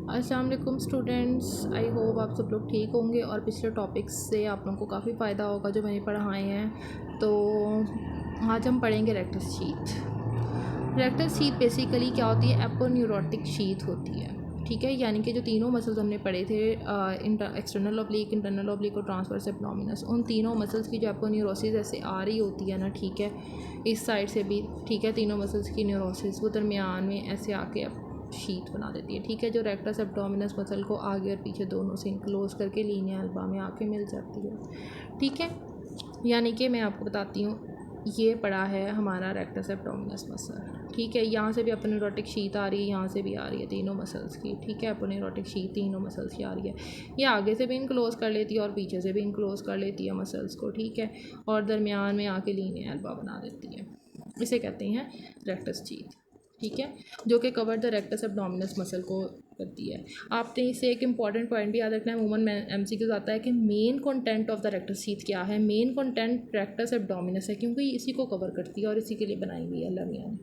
अस्सलाम वालेकुम students, I hope आप सब लोग ठीक होंगे और पिछले टॉपिक्स से आप लोगों को काफ़ी फ़ायदा होगा जो मैंने पढ़ाए हैं। तो आज हम पढ़ेंगे rectus sheath. Rectus sheath basically क्या होती है? एपोन्यूरोटिक शीथ होती है, ठीक है। यानी कि जो तीनों मसल्स हमने पढ़े थे, एक्सटर्नल ऑब्लिक, इंटरनल ऑब्लिक और ट्रांसवर्स एब्डोमिनस, उन तीनों मसल्स की जो एपोन्यूरोसिस ऐसे आ रही होती है ना, ठीक है, इस साइड से भी, ठीक है, तीनों मसल्स की न्यूरोसिस वो दरमियान में ऐसे आके शीट बना देती है, ठीक है, जो रेक्टस एब्डोमिनस मसल को आगे और पीछे दोनों से इनक्लोज करके लीनिया अल्बा में आके मिल जाती है, ठीक है। यानी कि मैं आपको बताती हूँ, ये पड़ा है हमारा रेक्टस एब्डोमिनस मसल, ठीक है। यहाँ से भी एपोन्यूरोटिक शीथ आ रही है, यहाँ से भी आ रही है तीनों मसल्स की, ठीक है। एपोन्यूरोटिक शीथ तीनों मसल्स की आ रही है, ये आगे से भी इनक्लोज कर लेती है और पीछे से भी इनक्लोज कर लेती है मसल्स को, ठीक है, और दरमियान में आके लीनिया अल्बा बना देती है। इसे कहते हैं रेक्टस शीथ, ठीक है, जो कि cover the rectus abdominis muscle को करती है। आपने इसे एक इंपॉर्टेंट पॉइंट भी याद रखना है, अमूमन एमसीक्यूज आता है कि main content of the rectus sheath क्या है। मेन कंटेंट रेक्टस एब्डोमिनस है, क्योंकि इसी को कवर करती है और इसी के लिए बनाई हुई है अल्लाह मियां ने।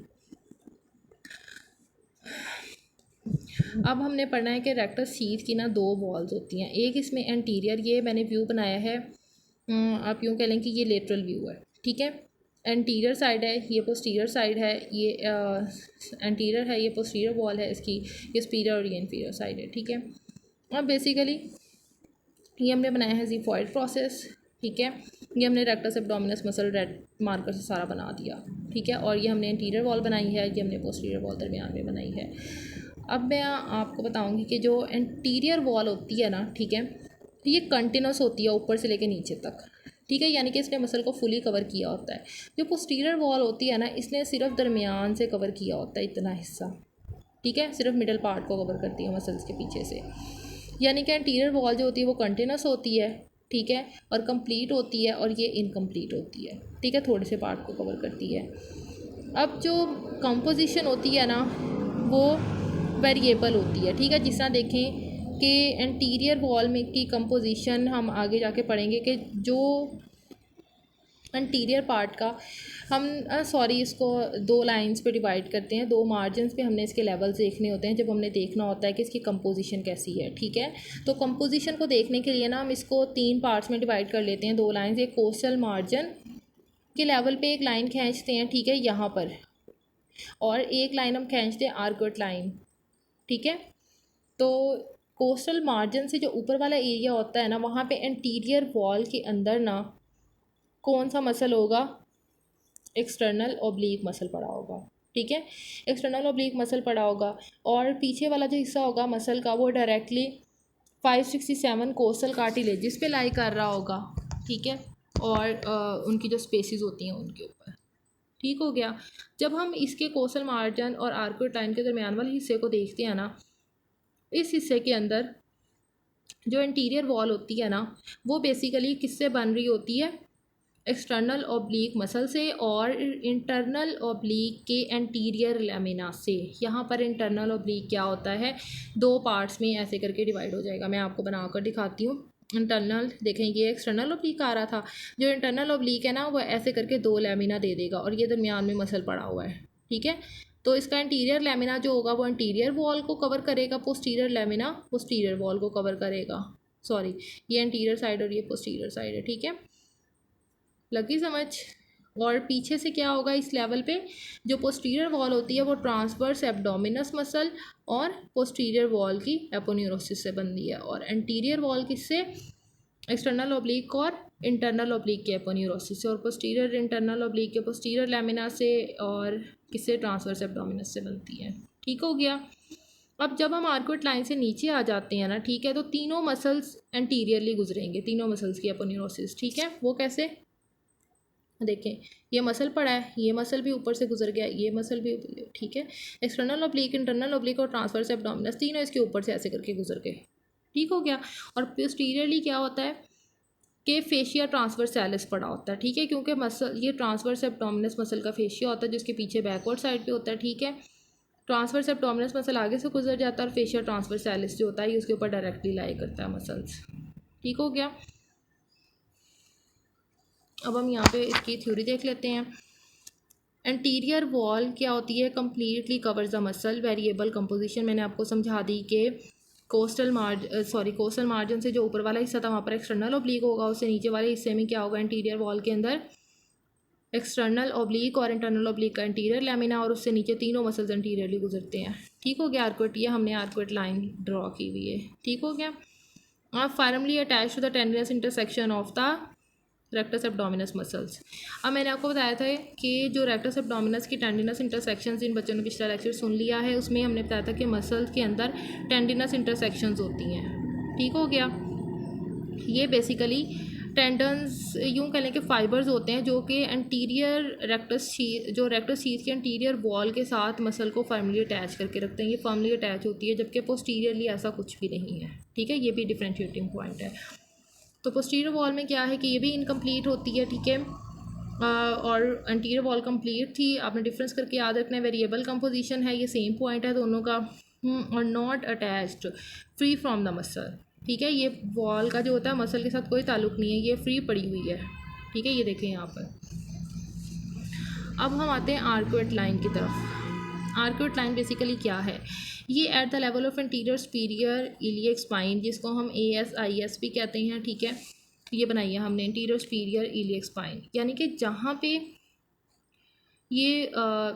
अब हमने पढ़ना है कि रेक्टस शीथ की ना दो वॉल्स होती हैं। एक इसमें एंटीरियर, ये मैंने व्यू बनाया है, आप यूँ कह लें कि ये लेटरल व्यू है, ठीक है। एंटीरियर साइड है, ये पोस्टीरियर साइड है, ये एंटीरियर है, ये पोस्टीरियर वॉल है इसकी, ये सुपीरियर और ये इन्फीरियर साइड है, ठीक है। अब बेसिकली ये हमने बनाया है ज़िफॉइड प्रोसेस, ठीक है। ये हमने rectus abdominis muscle red marker से सारा बना दिया, ठीक है। और ये हमने इंटीरियर वॉल बनाई है, ये हमने पोस्टीरियर वॉल दरमियान में बनाई है। अब मैं आपको बताऊंगी कि जो इंटीरियर वॉल होती है ना, ठीक है, ये कंटिन्यूस होती है ऊपर से लेकर नीचे तक, ठीक है, यानी कि इसने मसल को फुली कवर किया होता है। जो पोस्टीरियर वॉल होती है ना, इसने सिर्फ दरमियान से कवर किया होता है इतना हिस्सा, ठीक है, सिर्फ मिडल पार्ट को कवर करती है मसल्स के पीछे से। यानी कि इंटीरियर वॉल जो होती है वो कंटिन्यूस होती है, ठीक है, और कंप्लीट होती है, और ये इनकम्प्लीट होती है, ठीक है, थोड़े से पार्ट को कवर करती है। अब जो कंपोजिशन होती है ना, वो वेरिएबल होती है, ठीक है। जिस तरह देखें कि इंटीरियर वॉल में की कंपोजिशन हम आगे जाके पढ़ेंगे कि जो इंटीरियर पार्ट का हम इसको दो लाइंस पे डिवाइड करते हैं, दो मार्जिन्स पे हमने इसके लेवल्स देखने होते हैं जब हमने देखना होता है कि इसकी कंपोजिशन कैसी है, ठीक है। तो कंपोजिशन को देखने के लिए ना हम इसको तीन पार्ट्स में डिवाइड कर लेते हैं, दो लाइंस। एक कोस्टल मार्जिन के लेवल पे एक लाइन खींचते हैं, ठीक है, यहाँ पर, और एक लाइन हम खींचते हैं आर्कट लाइन, ठीक है। तो कोस्टल मार्जिन से जो ऊपर वाला एरिया होता है ना, वहाँ पे इंटीरियर वॉल के अंदर ना कौन सा मसल होगा? एक्सटर्नल ऑब्लिक मसल पड़ा होगा, ठीक है, एक्सटर्नल ऑब्लिक मसल पड़ा होगा। और पीछे वाला जो हिस्सा होगा मसल का, वो डायरेक्टली 567 कोस्टल कार्टिलेजिस पे लाई कर रहा होगा, ठीक है, और उनकी जो स्पेसिस होती हैं उनके ऊपर, ठीक हो गया। जब हम इसके कोस्टल मार्जिन और आर्कट लाइन के दरमियान वाले हिस्से को देखते हैं ना, इस हिस्से के अंदर जो इंटीरियर वॉल होती है ना, वो बेसिकली किससे बन रही होती है? एक्सटर्नल ऑब्लिक मसल से और इंटरनल ऑब्लिक के एंटीरियर लेमिना से। यहाँ पर इंटरनल ऑब्लिक क्या होता है? दो पार्ट्स में ऐसे करके डिवाइड हो जाएगा। मैं आपको बनाकर दिखाती हूँ। इंटरनल देखें, ये एक्सटर्नल ऑब्लिक आ रहा था, जो इंटरनल ऑब्लिक है ना, वो ऐसे करके दो लेमिना दे देगा और ये दरमियान में मसल पड़ा हुआ है, ठीक है। तो इसका इंटीरियर लेमिना जो होगा वो इंटीरियर वॉल को कवर करेगा, पोस्टीरियर लेमिना पोस्टीरियर वॉल को कवर करेगा। सॉरी, ये इंटीरियर साइड और ये पोस्टीरियर साइड है, ठीक है, लगी समझ। और पीछे से क्या होगा? इस लेवल पे जो पोस्टीरियर वॉल होती है वो ट्रांसवर्स एब्डोमिनस मसल और पोस्टीरियर वॉल की एपोन्यूरोसिस से बनती है, और एंटीरियर वॉल किससे? एक्सटर्नल ऑब्लिक और इंटरनल ऑब्लिक के एपोन्यूरोसिस से, और पोस्टीरियर इंटरनल ऑब्लिक के पोस्टीरियर लेमिना से, और किससे? ट्रांसवर्स एब्डोमिनस से बनती है, ठीक हो गया। अब जब हम आर्कट लाइन से नीचे आ जाते हैं ना, ठीक है, तो तीनों मसल्स एंटीरियरली गुजरेंगे, तीनों मसल्स की एपोन्यूरोसिस, ठीक है। वो कैसे? देखें, ये मसल पड़ा है, ये मसल भी ऊपर से गुजर गया, ये मसल भी, ठीक है। एक्सटर्नल ऑब्लिक, इंटरनल ऑब्लिक और ट्रांसवर्स एब्डोमिनस तीनों इसके ऊपर से ऐसे करके गुजर गए, ठीक हो गया। और पोस्टीरियरली क्या होता है कि फेशिया ट्रांसवर्सैलिस पड़ा होता है, ठीक है, क्योंकि मसल, ये ट्रांसवर्स एब्डोमिनस मसल का फेशिया होता है जिसके पीछे बैकवर्ड साइड पे होता है, ठीक है। ट्रांसवर्स एब्डोमिनस मसल आगे से गुजर जाता है और फेशिया ट्रांसवर्सैलिस जो होता है ये उसके ऊपर डायरेक्टली लाई करता है मसल्स, ठीक हो गया। अब हम यहाँ पे इसकी थ्योरी देख लेते हैं। एंटीरियर वॉल क्या होती है? Completely covers the muscle. Variable composition मैंने आपको समझा दी कि कोस्टल मार्जिन से जो ऊपर वाला हिस्सा था वहाँ पर एक्सटर्नल ऑब्लिक होगा, उससे नीचे वाले हिस्से में क्या होगा, इंटीरियर वॉल के अंदर एक्सटर्नल ऑब्लिक और इंटरनल ऑब्लिक का इंटीरियर लेमिना, और उससे नीचे तीनों मसल्स इंटीरियरली गुजरते हैं। ठीक हो गया आर्कुएट, ये हमने आर्कुएट लाइन ड्रॉ की हुई है। ठीक हो गया। आप firmly attach to the tendinous intersection of the rectus abdominis muscles. अब मैंने आपको बताया था कि जो रेक्टस एब्डोमिनस की टेंडिनस इंटरसेक्शंस, इन बच्चों ने पिछला लेक्चर सुन लिया है, उसमें हमने बताया था कि मसल्स के अंदर टेंडिनस इंटरसेक्शंस होती हैं। ठीक हो गया। ये बेसिकली टेंडन्स यूँ कह लें कि फाइबर्स होते हैं जो कि एंटीरियर रेक्टस शीथ के एंटीरियर वॉल के साथ मसल को फर्मली अटैच करके रखते हैं। ये फर्मली अटैच होती है, जबकि पोस्टीरियरली ऐसा कुछ भी नहीं है। ठीक है, ये भी डिफरेंशिएटिंग पॉइंट है। तो पोस्टीरियर वॉल में क्या है कि ये भी इनकम्प्लीट होती है। ठीक है, और एंटीरियर वॉल कंप्लीट थी। आपने डिफरेंस करके याद रखना है, वेरिएबल कंपोजिशन है, ये सेम पॉइंट है दोनों का। और not attached, free from the muscle. ठीक है, ये वॉल का जो होता है मसल के साथ कोई ताल्लुक़ नहीं है, ये फ्री पड़ी हुई है। ठीक है, ये देखें यहाँ पर। अब हम आते हैं आर्कुएट लाइन की तरफ। आर्कुएट लाइन बेसिकली क्या है, ये at the level of interior superior iliac spine, जिसको हम ASIS भी कहते हैं। ठीक है, ये बनाई है हमने इंटीरियर सुपीरियर इलियक स्पाइन, यानी कि जहाँ पे ये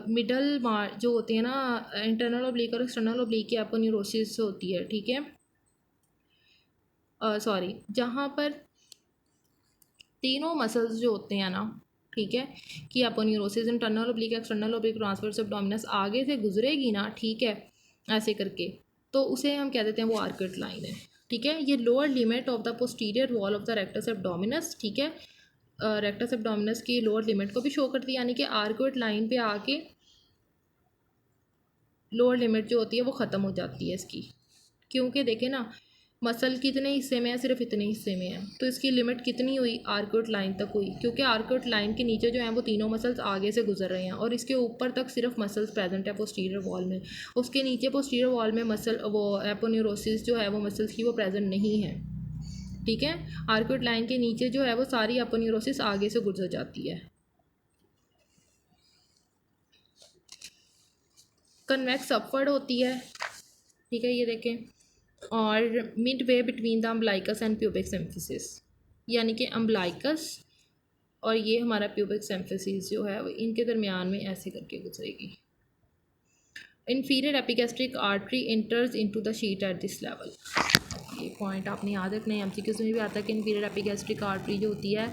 मिडल जो होते हैं ना, इंटरनल ऑब्लिक और एक्सटर्नल ऑब्लिक की एपोन्यूरोसिस होती है। ठीक है, जहाँ पर तीनों मसल्स जो होते हैं ना, ठीक है, कि aponeurosis internal oblique external oblique transverse abdominis आगे से गुजरेगी ना, ठीक है, ऐसे करके, तो उसे हम कह देते हैं वो आर्कुएट लाइन है। ठीक है, ये lower limit of the posterior wall of the rectus abdominis, ठीक है, रेक्टस एब्डोमिनस की लोअर लिमिट को भी शो करती है, यानी कि आर्कुएट लाइन पे आके लोअर लिमिट जो होती है वो ख़त्म हो जाती है इसकी। क्योंकि देखें ना, मसल कितने हिस्से में है, सिर्फ इतने हिस्से में है, तो इसकी लिमिट कितनी हुई, आर्कुएट लाइन तक हुई। क्योंकि आर्कुएट लाइन के नीचे जो है वो तीनों मसल्स आगे से गुजर रहे हैं, और इसके ऊपर तक सिर्फ मसल्स प्रेजेंट है पोस्टीरियर वॉल में। उसके नीचे पोस्टीरियर वॉल में मसल वो एपोन्यूरोसिस जो है वो मसल्स की वो प्रेजेंट नहीं है। ठीक है, आर्कुएट लाइन के नीचे जो है वो सारी एपोन्यूरोसिस आगे से गुजर जाती है। कन्वेक्स अपवर्ड होती है। ठीक है, ये देखें, और mid way between the umbilicus and pubic symphysis, यानी कि अम्बलाइकस और ये हमारा प्यूबिक सिम्फिसिस जो है वो इनके दरमियान में ऐसे करके गुजरेगी। Inferior epigastric artery इंटर्स into the sheet at this level. ये पॉइंट आपने याद रखना है, MCQs में भी आता है कि इंफीरियर एपिगैस्ट्रिक आर्टरी जो होती है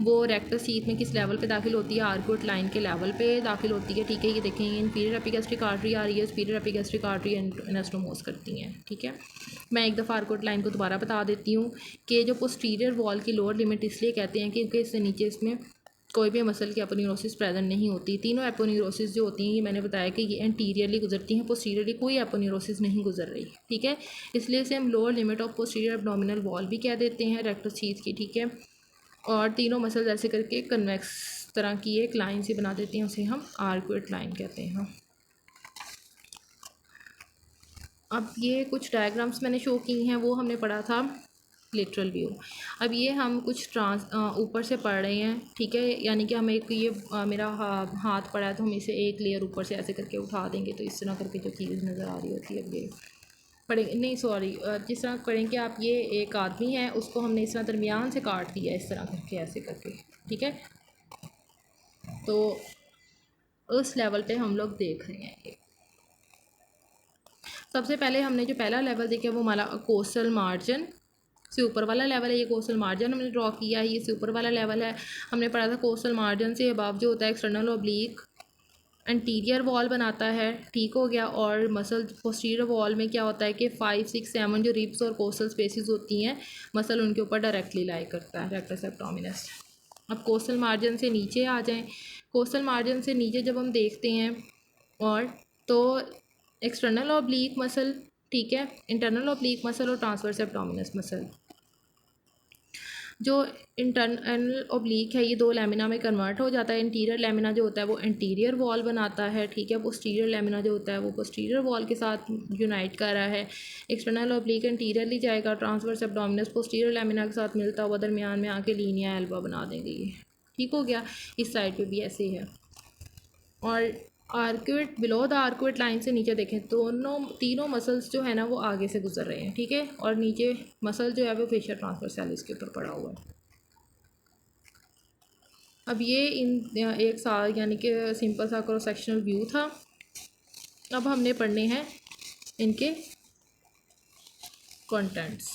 वो रेक्टस शीथ में किस लेवल पे दाखिल होती है, आर्कुएट लाइन के लेवल पे दाखिल होती है। ठीक है, ये देखेंगे इंफीरियर एपिगैस्ट्रिक आर्टरी आ रही है, सुपीरियर एपिगैस्ट्रिक आर्टरी एनास्टोमोस करती हैं। ठीक है, मैं एक दफ़ा आर्कुएट लाइन को दोबारा बता देती हूँ कि जो पोस्टीरियर वॉल की लोअर लिमिट इसलिए कहते हैं क्योंकि इससे नीचे इसमें कोई भी मसल की एपोन्यूरोसिस प्रेजेंट नहीं होती। तीनों एपोन्यूरोसिस जो होती हैं ये मैंने बताया कि ये एंटीरियरली गुजरती हैं, पोस्टीरियरली कोई एपोन्यूरोसिस नहीं गुजर रही। ठीक है, इसलिए इसे हम lower limit of posterior abdominal wall भी कह देते हैं रेक्टस शीथ की। ठीक है, और तीनों मसल्स ऐसे करके कन्वेक्स तरह की एक लाइन से बना देते हैं, उसे हम आर्कुएट लाइन कहते हैं। अब ये कुछ डायग्राम्स मैंने शो की हैं, वो हमने पढ़ा था लेटरल व्यू। अब ये हम कुछ ऊपर से पढ़ रहे हैं। ठीक है, यानी कि हम एक ये मेरा हाथ पड़ा है तो हम इसे एक लेयर ऊपर से ऐसे करके उठा देंगे, तो इस तरह करके जो चीज़ नज़र आ रही होती है अब ये पढ़ेंगे नहीं, सॉरी, जिस तरह पढ़ें कि आप ये एक आदमी है, उसको हमने इस तरह दरमियान से काट दिया इस तरह करके ऐसे करके। ठीक है, तो उस लेवल पे हम लोग देख रहे हैं। ये सबसे पहले हमने जो पहला लेवल देखा वो हमारा कोस्टल मार्जिन से ऊपर वाला लेवल है। ये कोस्टल मार्जिन हमने ड्रॉ किया है, ये से ऊपर वाला लेवल है। हमने पढ़ा था कोस्टल मार्जिन से अबव जो होता है एक्सटर्नल ऑब्लिक एंटीरियर वॉल बनाता है। ठीक हो गया, और मसल पोस्टीरियर वॉल में क्या होता है कि 5, 6, 7 जो रिब्स और कोस्टल स्पेसिस होती हैं मसल उनके ऊपर डायरेक्टली लाई करता है रेक्टस एब्डोमिनस। अब कोस्टल मार्जिन से नीचे आ जाएं। कोस्टल मार्जिन से नीचे जब हम देखते हैं और तो एक्सटर्नल ऑब्लिक मसल, ठीक है, इंटरनल ऑब्लिक मसल और ट्रांसवर्स एब्डोमिनस मसल। जो इंटरनल ऑब्लिक है ये 2 लेमिना में कन्वर्ट हो जाता है। इंटीरियर लेमिना जो होता है वो इंटीरियर वॉल बनाता है। ठीक है, पोस्टीरियर लेमिना जो होता है वो पोस्टीरियर वॉल के साथ यूनाइट कर रहा है। एक्सटर्नल ऑब्लिक इंटीरियरली जाएगा, ट्रांसवर्स एब्डोमिनस पोस्टीरियर लेमिना के साथ मिलता हुआ दरमियान में आके लीनिया एल्बा बना देंगे ये। ठीक हो गया, इस साइड पे भी ऐसे ही है। और arcuate below the arcuate line से नीचे देखें, तीनों मसल्स जो है ना वो आगे से गुजर रहे हैं, ठीक है, और नीचे मसल जो है वो फेशियल ट्रांसवर्सालिस के ऊपर पड़ा हुआ है। अब ये एक साल यानी कि सिंपल सा क्रॉस सेक्शनल व्यू था। अब हमने पढ़ने हैं इनके कंटेंट्स।